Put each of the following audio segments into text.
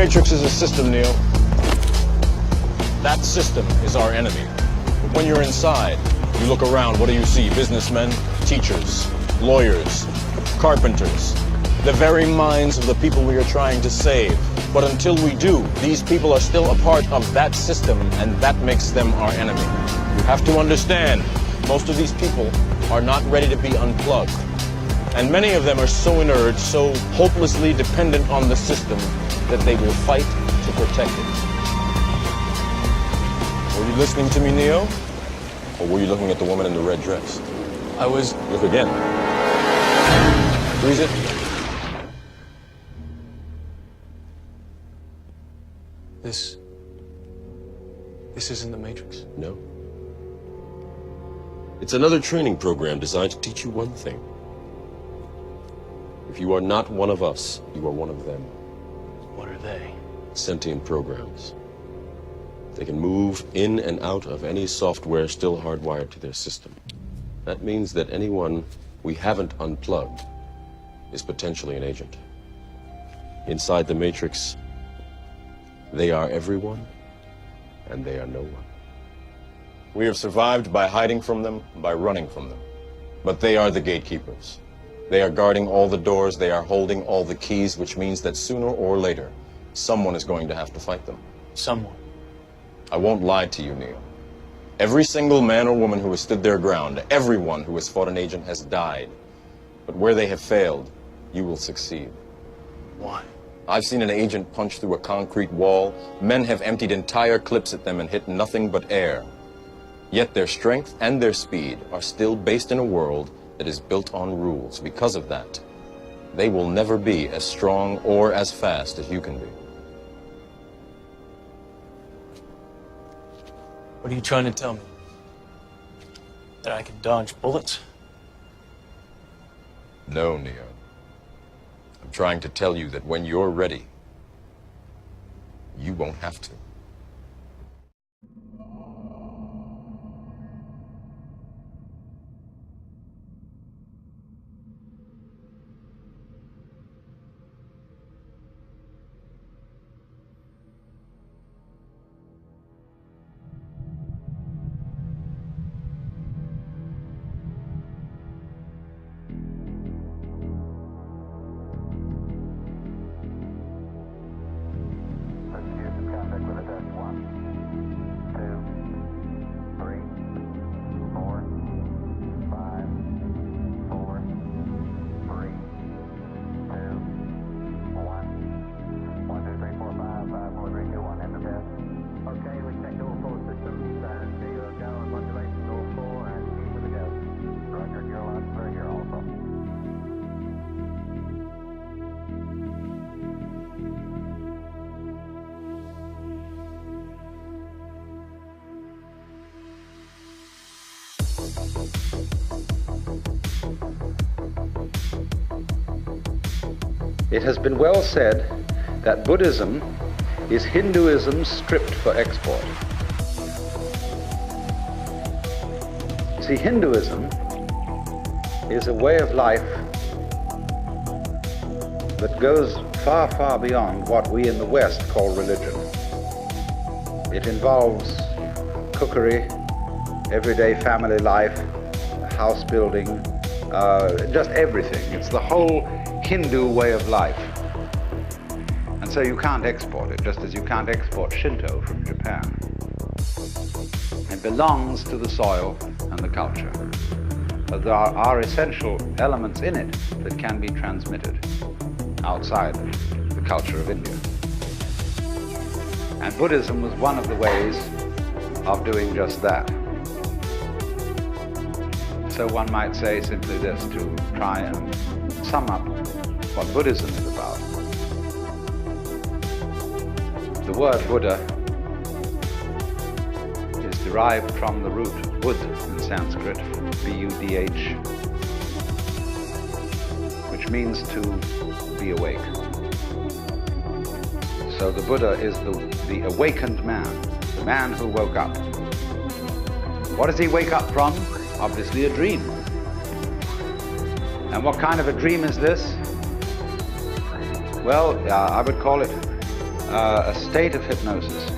Matrix is a system, Neo. That system is our enemy. But when you're inside, you look around, what do you see? Businessmen, teachers, lawyers, carpenters, the very minds of the people we are trying to save. But until we do, these people are still a part of that system, and that makes them our enemy. You have to understand, most of these people are not ready to be unplugged. And many of them are so inert, so hopelessly dependent on the system, that they will fight to protect it. Were you listening to me, Neo? Or were you looking at the woman in the red dress? I was... Look again. Freeze it. This isn't the Matrix. No. It's another training program designed to teach you one thing. If you are not one of us, you are one of them. What are they? Sentient programs. They can move in and out of any software still hardwired to their system. That means that anyone we haven't unplugged is potentially an agent. Inside the Matrix, they are everyone, and they are no one. We have survived by hiding from them, by running from them. But they are the gatekeepers. They are guarding all the doors, they are holding all the keys, which means that sooner or later, someone is going to have to fight them. Someone. I won't lie to you, Neo. Every single man or woman who has stood their ground, everyone who has fought an agent has died. But where they have failed, you will succeed. Why? I've seen an agent punch through a concrete wall. Men have emptied entire clips at them and hit nothing but air. Yet their strength and their speed are still based in a world that is built on rules. Because of that, they will never be as strong or as fast as you can be. What are you trying to tell me? That I can dodge bullets? No, Neo. I'm trying to tell you that when you're ready, you won't have to. It has been well said that Buddhism is Hinduism stripped for export. See, Hinduism is a way of life that goes far, far beyond what we in the West call religion. It involves cookery, everyday family life, house building, just everything. It's the whole Hindu way of life. And so you can't export it, just as you can't export Shinto from Japan. It belongs to the soil and the culture. But there are essential elements in it that can be transmitted outside the culture of India. And Buddhism was one of the ways of doing just that. So one might say simply this, to try and sum up what Buddhism is about. The word Buddha is derived from the root Bud in Sanskrit, B-U-D-H, which means to be awake. So the Buddha is the awakened man, the man who woke up. What does he wake up from? Obviously a dream. And what kind of a dream is this? Well, I would call it a state of hypnosis.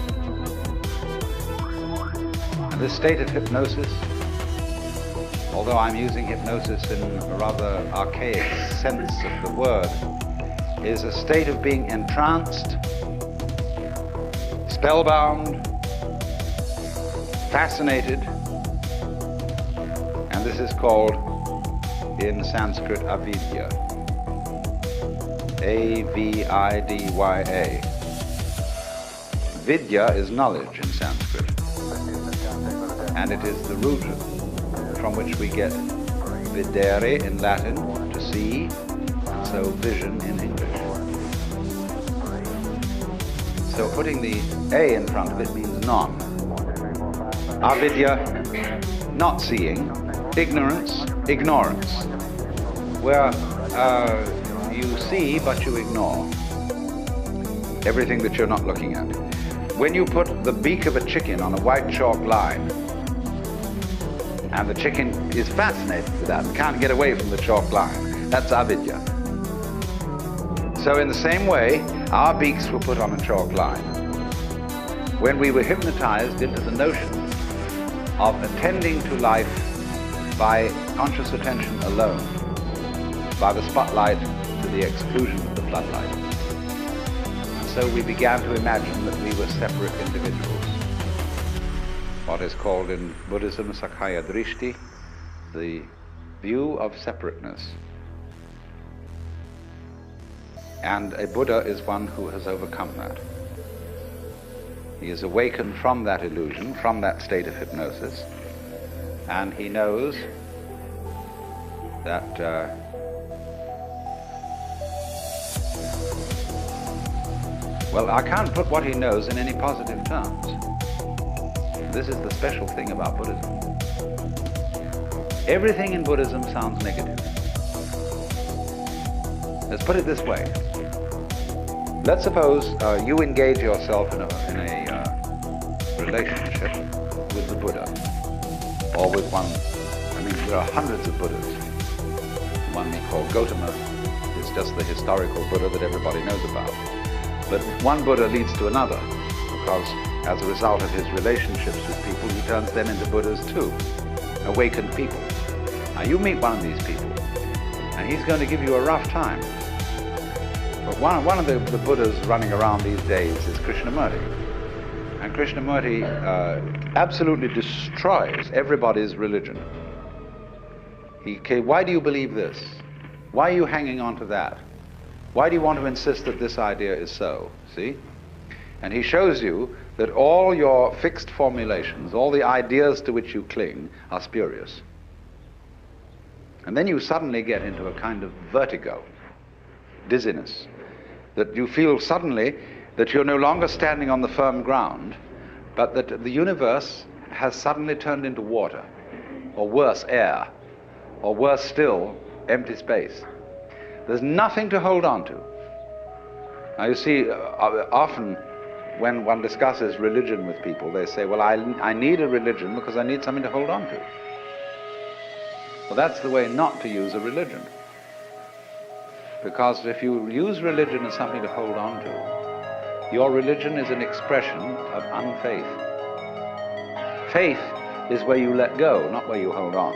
And this state of hypnosis, although I'm using hypnosis in a rather archaic sense of the word, is a state of being entranced, spellbound, fascinated, and this is called in Sanskrit avidya. A-V-I-D-Y-A. Vidya is knowledge in Sanskrit, and it is the root from which we get videre in Latin, to see, and so vision in English. So putting the A in front of it means non. Avidya, not seeing. Ignorance, ignorance. Where you see but you ignore everything that you're not looking at. When you put the beak of a chicken on a white chalk line, and the chicken is fascinated with that and can't get away from the chalk line, that's avidya. So in the same way, our beaks were put on a chalk line when we were hypnotized into the notion of attending to life by conscious attention alone, by the spotlight to the exclusion of the floodlight. And so we began to imagine that we were separate individuals. What is called in Buddhism Sakhya Drishti, the view of separateness. And a Buddha is one who has overcome that. He is awakened from that illusion, from that state of hypnosis, and he knows that well, I can't put what he knows in any positive terms. This is the special thing about Buddhism. Everything in Buddhism sounds negative. Let's put it this way. Let's suppose you engage yourself in a relationship with the Buddha, or with one. I mean, there are hundreds of Buddhas. One we call Gautama is just the historical Buddha that everybody knows about. But one Buddha leads to another, because as a result of his relationships with people, he turns them into Buddhas too, awakened people. Now you meet one of these people, and he's going to give you a rough time. But one of the Buddhas running around these days is Krishnamurti. And Krishnamurti absolutely destroys everybody's religion. Why do you believe this? Why are you hanging on to that? Why do you want to insist that this idea is so? See? And he shows you that all your fixed formulations, all the ideas to which you cling, are spurious. And then you suddenly get into a kind of vertigo, dizziness, that you feel suddenly that you're no longer standing on the firm ground, but that the universe has suddenly turned into water, or worse, air, or worse still, empty space. There's nothing to hold on to. Now you see, often when one discusses religion with people, they say, well, I need a religion because I need something to hold on to. Well, that's the way not to use a religion. Because if you use religion as something to hold on to, your religion is an expression of unfaith. Faith is where you let go, not where you hold on.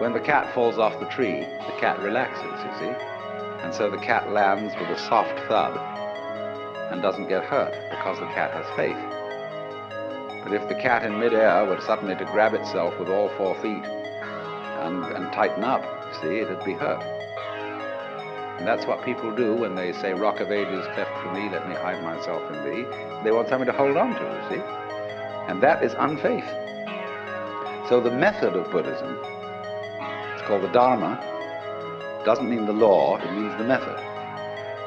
When the cat falls off the tree, the cat relaxes, you see? And so the cat lands with a soft thud and doesn't get hurt because the cat has faith. But if the cat in midair were suddenly to grab itself with all 4 feet and tighten up, see, it'd be hurt. And that's what people do when they say, Rock of Ages cleft for me, let me hide myself in thee. They want something to hold on to, you see? And that is unfaith. So the method of Buddhism, it's called the Dharma, doesn't mean the law, it means the method.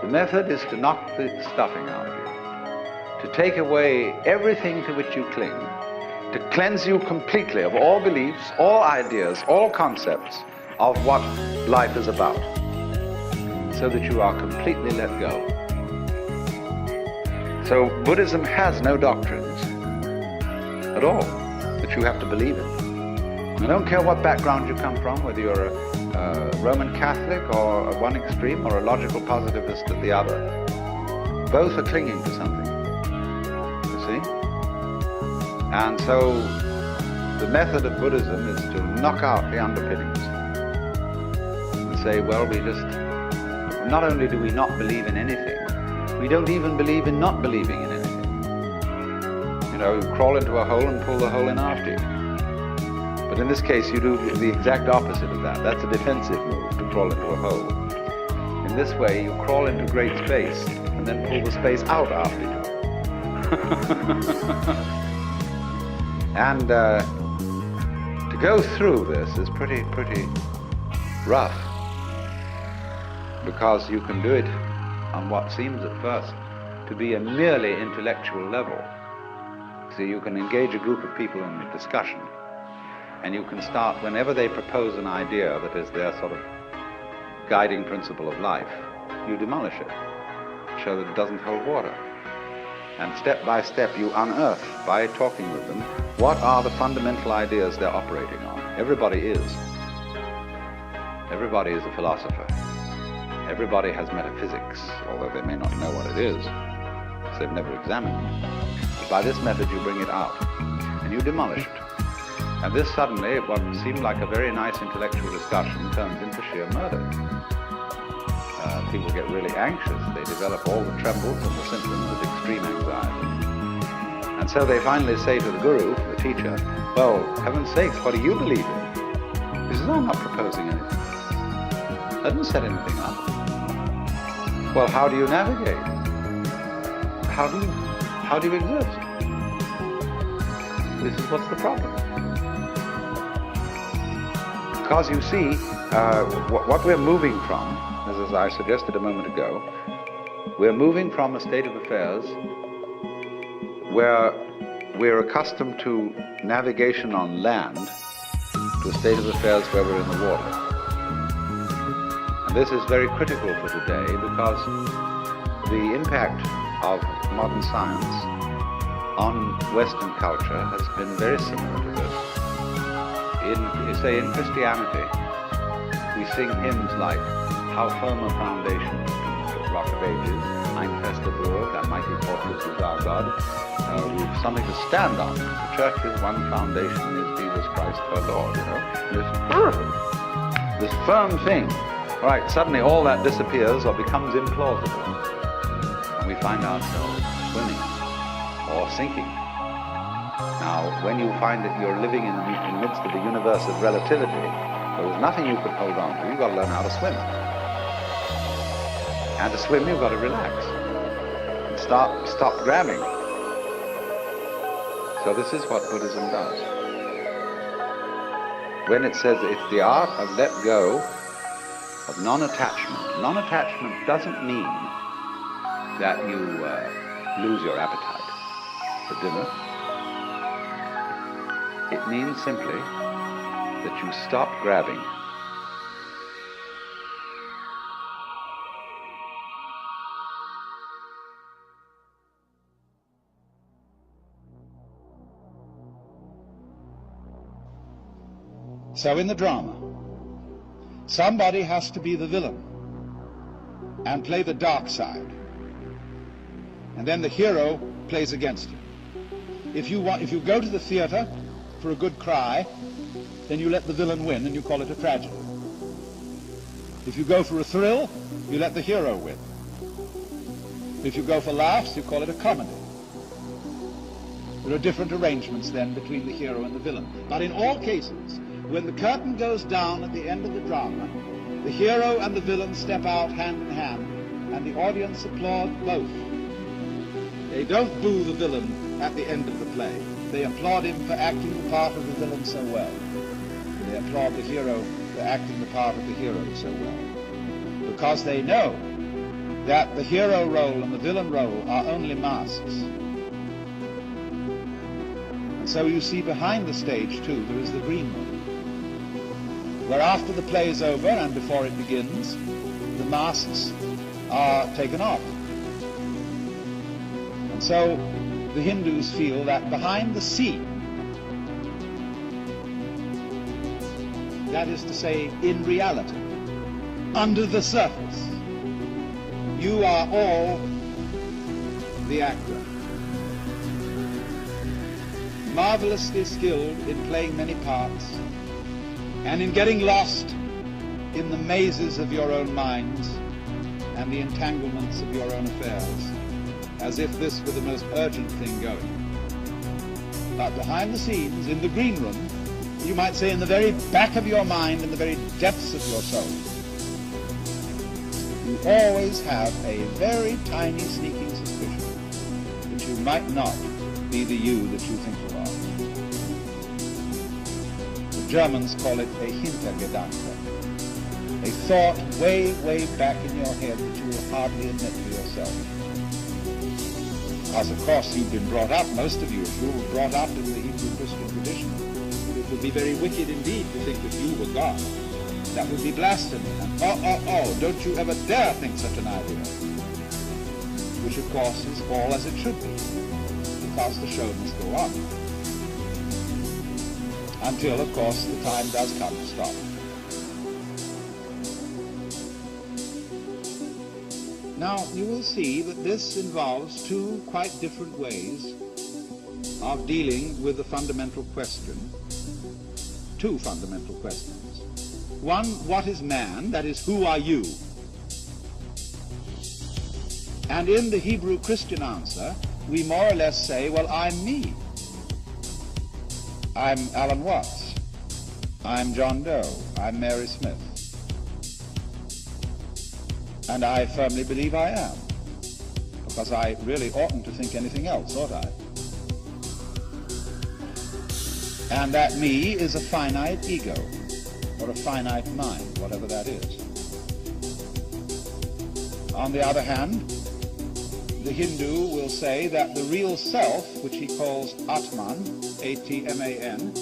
The method is to knock the stuffing out of you, to take away everything to which you cling, to cleanse you completely of all beliefs, all ideas, all concepts of what life is about, so that you are completely let go. So Buddhism has no doctrines at all that you have to believe in. I don't care what background you come from, whether you're a Roman Catholic or at one extreme or a logical positivist at the other. Both are clinging to something, you see? And so the method of Buddhism is to knock out the underpinnings and say, well, not only do we not believe in anything, we don't even believe in not believing in anything. You know, you crawl into a hole and pull the hole in after you. But in this case, you do the exact opposite of that. That's a defensive move, to crawl into a hole. In this way, you crawl into great space and then pull the space out after you. And to go through this is pretty rough, because you can do it on what seems at first to be a merely intellectual level. So you can engage a group of people in a discussion, and you can start, whenever they propose an idea that is their sort of guiding principle of life, you demolish it, show that it doesn't hold water. And step by step you unearth, by talking with them, what are the fundamental ideas they're operating on. Everybody is. Everybody is a philosopher. Everybody has metaphysics, although they may not know what it is, because they've never examined it. But by this method you bring it out, and you demolish it. And this suddenly, what seemed like a very nice intellectual discussion, turns into sheer murder. People get really anxious. They develop all the trembles and the symptoms of extreme anxiety. And so they finally say to the guru, the teacher, well, heaven's sakes, what do you believe in? He says, I'm not proposing anything. I didn't set anything up. Well, how do you navigate? How do you exist? This is what's the problem. Because you see, what we're moving from, as I suggested a moment ago, we're moving from a state of affairs where we're accustomed to navigation on land to a state of affairs where we're in the water. And this is very critical for today, because the impact of modern science on Western culture has been very similar to this. In Christianity, we sing hymns like How Firm a Foundation, Rock of Ages, Ein fester Burg, that mighty fortress is our God. We've something to stand on. The church's one foundation is Jesus Christ her Lord, you know. This firm thing. All right, suddenly all that disappears or becomes implausible. And we find ourselves swimming or sinking. Now, when you find that you're living in the midst of the universe of relativity, there's nothing you can hold on to. You've got to learn how to swim. And to swim, you've got to relax. And stop grabbing. So this is what Buddhism does. When it says it's the art of let go of non-attachment. Non-attachment doesn't mean that you lose your appetite for dinner. It means simply that you stop grabbing. So in the drama, somebody has to be the villain and play the dark side. And then the hero plays against him. If you go to the theater for a good cry, then you let the villain win and you call it a tragedy. If you go for a thrill, you let the hero win. If you go for laughs, you call it a comedy. There are different arrangements then between the hero and the villain. But in all cases, when the curtain goes down at the end of the drama, the hero and the villain step out hand in hand, and the audience applaud both. They don't boo the villain at the end of the play. They applaud him for acting the part of the villain so well. They applaud the hero for acting the part of the hero so well. Because they know that the hero role and the villain role are only masks. And so you see behind the stage, too, there is the green room, where after the play is over and before it begins, the masks are taken off. And so the Hindus feel that behind the scene, that is to say, in reality, under the surface, you are all the actor. Marvelously skilled in playing many parts and in getting lost in the mazes of your own minds and the entanglements of your own affairs, as if this were the most urgent thing going. But behind the scenes, in the green room, you might say in the very back of your mind, in the very depths of your soul, you always have a very tiny sneaking suspicion that you might not be the you that you think you are. The Germans call it a Hintergedanke, a thought way, way back in your head that you will hardly admit to yourself. Because, of course, you've been brought up, most of you, if you were brought up in the Hebrew Christian tradition, it would be very wicked indeed to think that you were God. That would be blasphemy. And don't you ever dare think such an idea. Which, of course, is all as it should be, because the show must go on. Until, of course, the time does come to stop. Now, you will see that this involves two quite different ways of dealing with the fundamental question. Two fundamental questions. One, what is man? That is, who are you? And in the Hebrew Christian answer, we more or less say, well, I'm me. I'm Allan Wats. I'm John Doe. I'm Mary Smith. And I firmly believe I am, because I really oughtn't to think anything else, ought I? And that me is a finite ego, or a finite mind, whatever that is. On the other hand, the Hindu will say that the real self, which he calls Atman, A-T-M-A-N,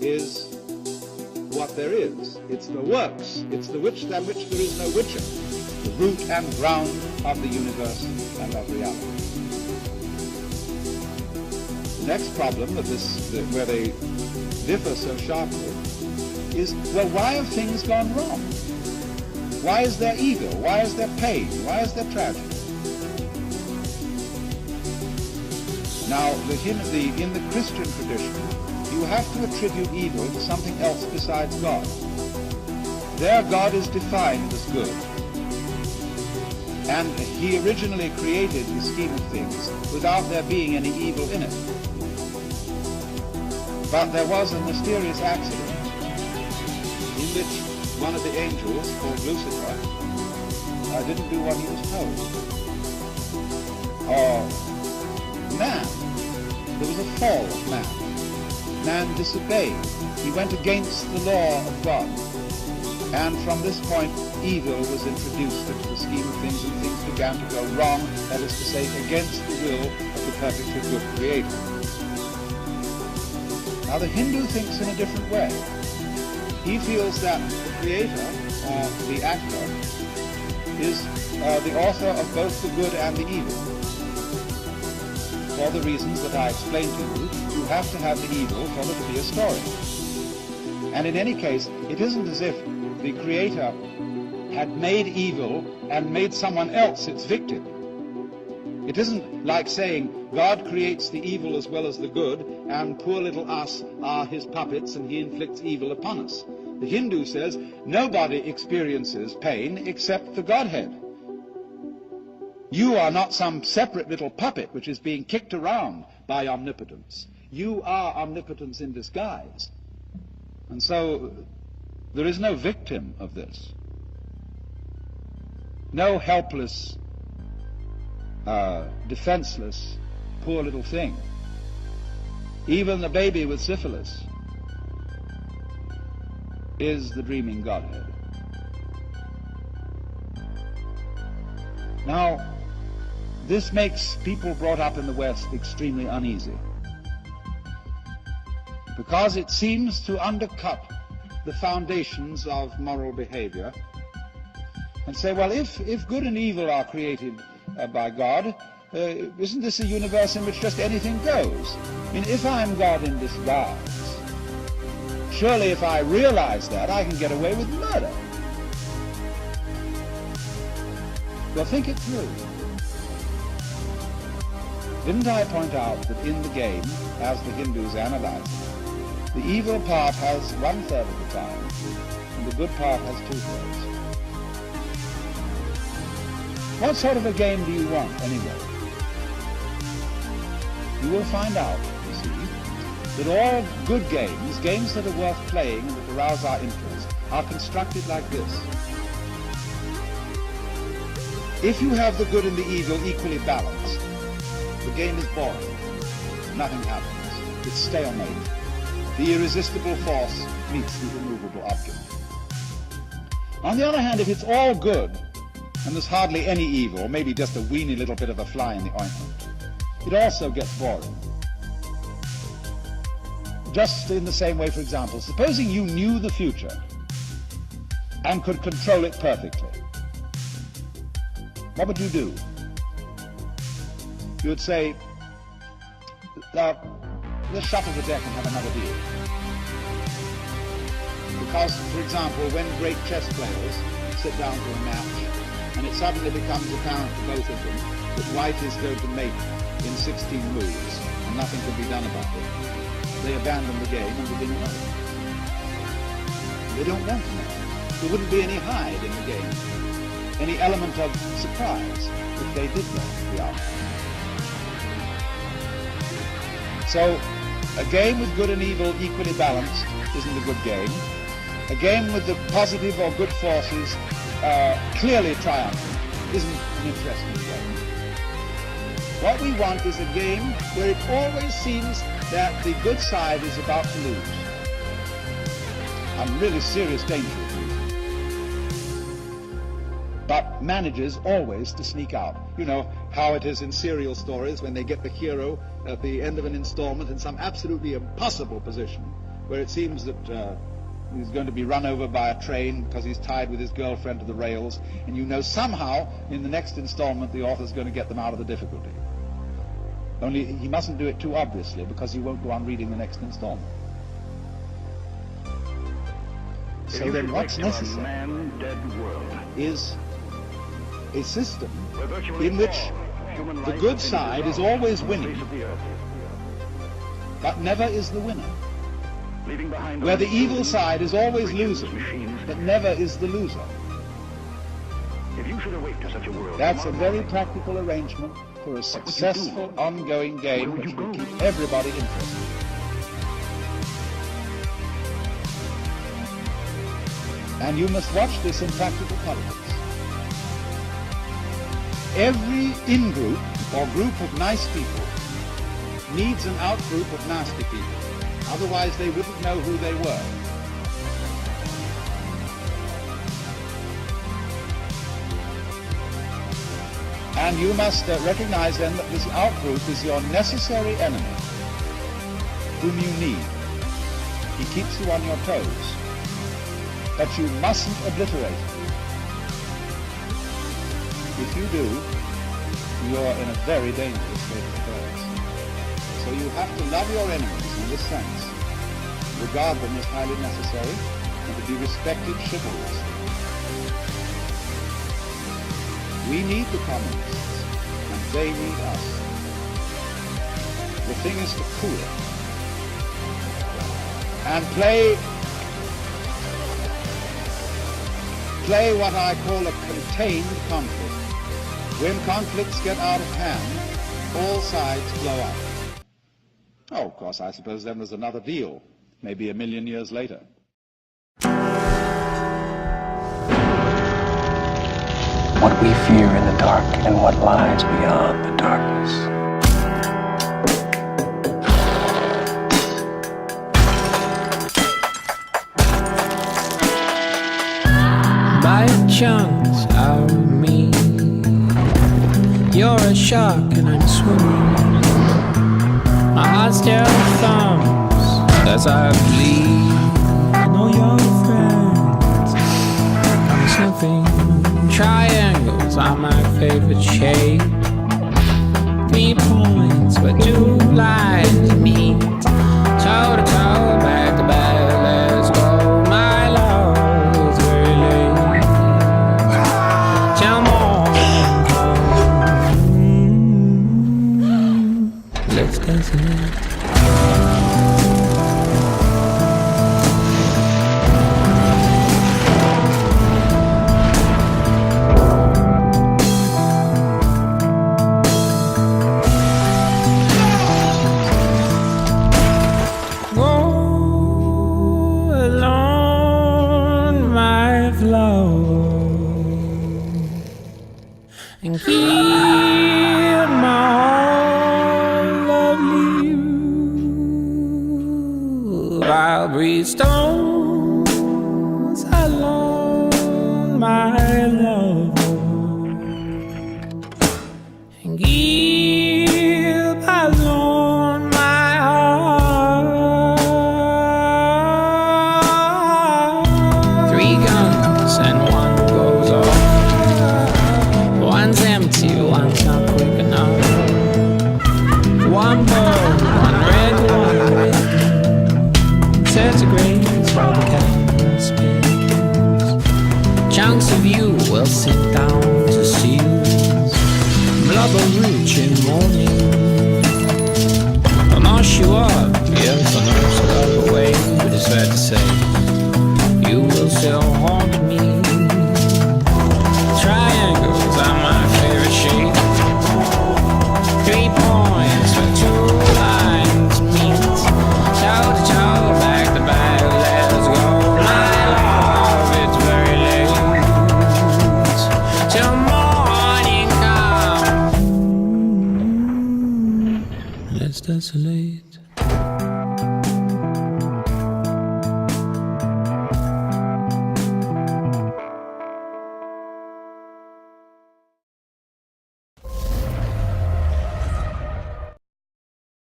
is what there is. It's the works. It's the which than which there is no whicher. The root and ground of the universe and of reality. The next problem of this, where they differ so sharply, is, well, why have things gone wrong? Why is there evil? Why is there pain? Why is there tragedy? Now, in the Christian tradition, you have to attribute evil to something else besides God. There, God is defined as good. And he originally created the scheme of things without there being any evil in it. But there was a mysterious accident in which one of the angels, called Lucifer, didn't do what he was told. Or man. There was a fall of man. Man disobeyed. He went against the law of God. And from this point, evil was introduced into the scheme of things, and things began to go wrong, that is to say, against the will of the perfectly good Creator. Now, the Hindu thinks in a different way. He feels that the Creator, or the actor, is the author of both the good and the evil. For the reasons that I explained to you, you have to have the evil for there to be a story. And in any case, it isn't as if the Creator had made evil and made someone else its victim. It isn't like saying God creates the evil as well as the good, and poor little us are his puppets and he inflicts evil upon us. The Hindu says nobody experiences pain except the Godhead. You are not some separate little puppet which is being kicked around by omnipotence. You are omnipotence in disguise. And so there is no victim of this. No helpless, defenseless, poor little thing. Even the baby with syphilis is the dreaming Godhead. Now, this makes people brought up in the West extremely uneasy, because it seems to undercut the foundations of moral behavior and say, well, if good and evil are created by God, isn't this a universe in which just anything goes? I mean, if I'm God in disguise, surely if I realize that, I can get away with murder. Well, think it through. Didn't I point out that in the game, as the Hindus analyze it, the evil part has 1/3 of the time, and the good part has 2/3. What sort of a game do you want, anyway? You will find out, you see, that all good games, games that are worth playing and that arouse our interest, are constructed like this. If you have the good and the evil equally balanced, the game is boring. Nothing happens. It's stalemate. The irresistible force meets the immovable object. On the other hand, if it's all good, and there's hardly any evil, maybe just a weeny little bit of a fly in the ointment, it also gets boring. Just in the same way, for example, supposing you knew the future and could control it perfectly, what would you do? You would say, let's shuffle the deck and have another deal. Because, for example, when great chess players sit down to a match, and it suddenly becomes apparent to both of them that white is going to make in 16 moves, and nothing can be done about it, they abandon the game and begin another. They don't want to know. There wouldn't be any hide in the game, any element of surprise if they did know the outcome. So, a game with good and evil equally balanced isn't a good game. A game with the positive or good forces clearly triumphant isn't an interesting game. What we want is a game where it always seems that the good side is about to lose. I'm really serious danger of losing. But manages always to sneak out. You know how it is in serial stories when they get the hero at the end of an installment in some absolutely impossible position, where it seems that he's going to be run over by a train because he's tied with his girlfriend to the rails, and you know somehow in the next installment the author's going to get them out of the difficulty. Only he mustn't do it too obviously, because he won't go on reading the next installment. So then what's necessary is a system in which the good side is always winning, but never is the winner. Where the evil side is always losing, but never is the loser. That's a very practical arrangement for a successful ongoing game which will keep everybody interested. And you must watch this in practical politics. Every in-group or group of nice people needs an out-group of nasty people. Otherwise they wouldn't know who they were. And you must recognize then that this out-group is your necessary enemy, whom you need. He keeps you on your toes, but you mustn't obliterate him. If you do, you're in a very dangerous state of affairs. So you have to love your enemies in this sense, regard them as highly necessary, and to be respected chivalrously. We need the communists, and they need us. The thing is to cool it, and play what I call a contained conflict. When conflicts get out of hand, all sides blow up. Oh, of course, I suppose then there's another deal, maybe 1,000,000 years later. What we fear in the dark and what lies beyond the darkness. Bite chunks out of me. You're a shark and I'm swimming. My heart still thumps as I bleed. I know your friends. I'm sniffing. Triangles are my favorite shape. 3 points where 2 lines meet. Toe to toe, back to back, let's go. My love is very late. Till morning comes. was alone, my love, and give alone my heart. 3 guns and 1 goes off. One's empty, one's not quick enough. 1 bow, 1 red, 1 green. Sets a grace while the cat spins. Chunks of you will sit down to seals. Blubber rich in morning. I'll mash you up, yes, I know it's a lot away, but it's fair to say